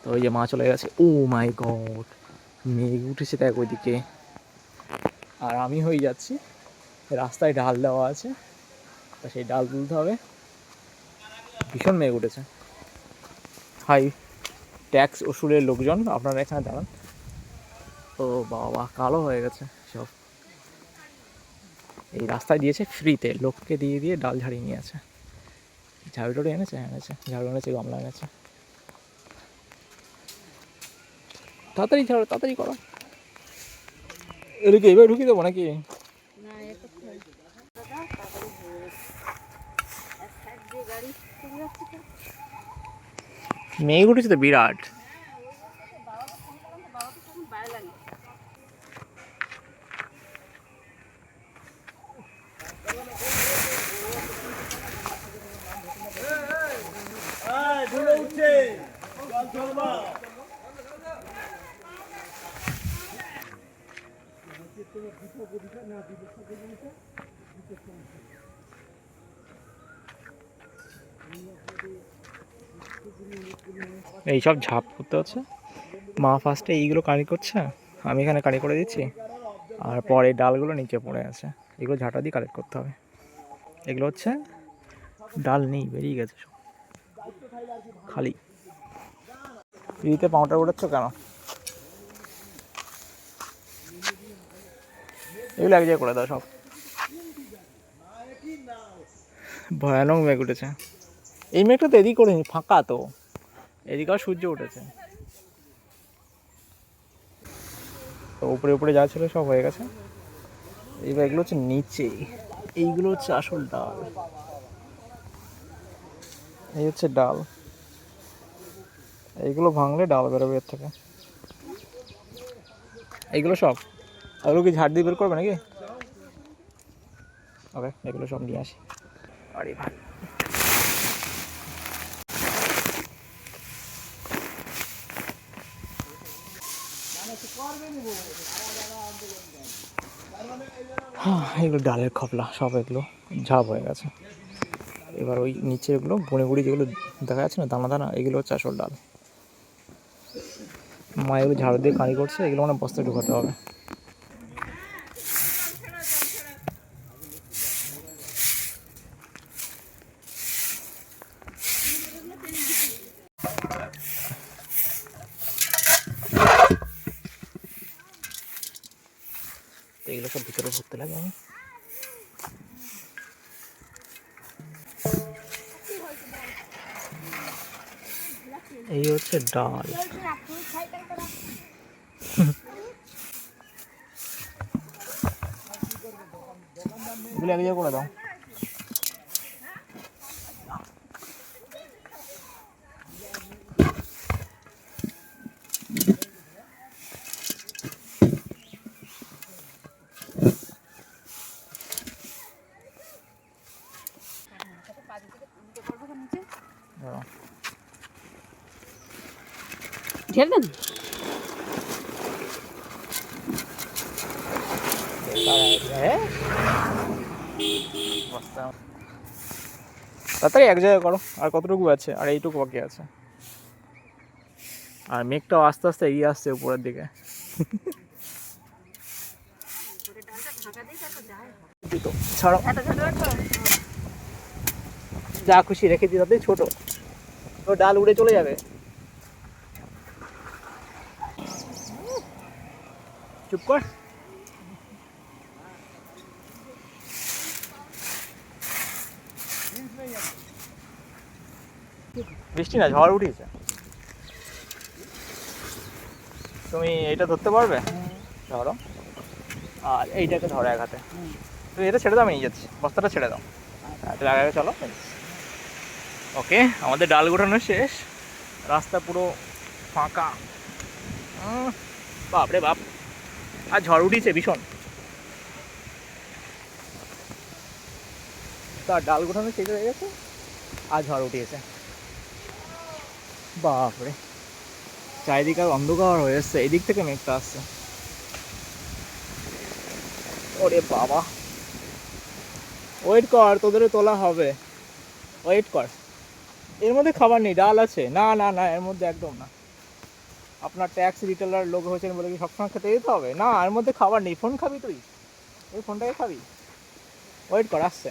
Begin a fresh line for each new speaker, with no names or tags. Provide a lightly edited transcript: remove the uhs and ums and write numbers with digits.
তো ওই যে মা চলে গেছে। ও মাই গড, মেঘ উঠেছে দেখ ওইদিকে, আর আমি হয়ে যাচ্ছি, রাস্তায় ডাল দেওয়া আছে, তা সেই ডাল তুলতে হবে। ভীষণ মেঘ উঠেছে। হাই ট্যাক্স ওসুলের লোকজন, আপনারা এখানে দাঁড়ান। ও বাবা, কালো হয়ে গেছে সব। এই রাস্তায় দিয়েছে ফ্রিতে, লোককে দিয়ে দিয়ে ডাল ঝাড়িয়ে নিয়ে আছে। ঝাড়ু টাড়ু এনেছে, এনেছে ঝাড়ু এনেছে, গামলা এনেছে। তাড়াতাড়ি ঝাড়ু, তাড়াতাড়ি করো। এদিকে এবার ঢুকিয়ে দেবো নাকি? মেঘ উঠেছে তো বিরাট। এইসব ঝাঁপ করতে হচ্ছে। মা ফার্স্টে এইগুলো কারি করছে, আমি এখানে কারি করে দিচ্ছি, আর পরে ডালগুলো নিচে পড়ে আছে, এগুলো ঝাঁটা দিয়ে কালেক্ট করতে হবে। এগুলো হচ্ছে ডাল নেই, বেরিয়ে গেছে সব খালি। ফ্রিতে পাউডার উঠাচ্ছ কেন? এগুলো এক জায়গায় করে দাও সব। ভয়ানক মেঘ উঠেছে। এই মেঘটা তো এদিক করিনি, ফাঁকা তো, এদিকে আর সূর্য উঠেছে। তো উপরে উপরে যা ছিল সব হয়ে গেছে, এইবার এগুলো হচ্ছে নিচে, এইগুলো হচ্ছে আসল ডাল। এই হচ্ছে ডাল, এইগুলো ভাঙলে ডাল বেরোবে এর থেকে। এইগুলো সব, এগুলো কি ঝাড় দিয়ে বের করবে নাকি? ওকে, এগুলো সব নিয়ে আসি। আরে ভাই, এগুলো ডালের খপলা সব, এগুলো ঝাপ হয়ে গেছে। এবার ওই নিচে এগুলো বনে গুড়ি যেগুলো দেখা যাচ্ছে না দানা দানা, এগুলো হচ্ছে আসল ডাল। মা এগুলো ঝাড়ু দিয়ে কাঁড়ি করছে, এগুলো মানে বস্তায় ঢুকাতে হবে। এগুলো সব ভিতরে ভরতে লাগে। আমি এই হচ্ছে ডাল। এগুলো এক জায়গায় করে দাও। ঢেলে দেন। তাড়াতাড়ি এক জায়গায় করো। আর কতটুকু আছে? আর এইটুকু বাকি আছে। আর মেঘটাও আস্তে আস্তে এগিয়ে আসছে উপরের দিকে। ছাড়ো, যা খুশি রেখে দিই, তাতে ছোট তো ডাল উড়ে চলে যাবে। চুপ কর। বৃষ্টি না, ঝড় উঠিয়েছে। তুমি এইটা ধরতে পারবে? ধরো, আর এইটাকে ধরো এক হাতে। তুমি এটা ছেড়ে দাও, আমি নিয়ে যাচ্ছি, বস্তাটা ছেড়ে দাও। তাহলে আগে চলো। ওকে, আমাদের ডাল গোটানো শেষ, রাস্তা পুরো ফাঁকা। বাপরে বাপ, আর ঝড় উঠিয়েছে ভীষণ। তার ডাল গোটানো শেষ হয়ে গেছে, আর ঝড় উঠিয়েছে। বাপরে, চারিদিকে আর অন্ধকার হয়ে এসছে, এই দিক থেকে মেঘটা আসছে। ওরে বাবা, ওয়েট কর, তোদের তোলা হবে, ওয়েট কর। এর মধ্যে খাবার নেই, ডাল আছে। না না না, এর মধ্যে একদম না। আপনার ট্যাক্স রিটেলার লোক হয়েছেন বলে কি সবসময় খেতে যেতে হবে? না, এর মধ্যে খাবার নেই। ফোন খাবি তুই? ওই ফোনটাকে খাবি? ওয়েট কর, আসছে।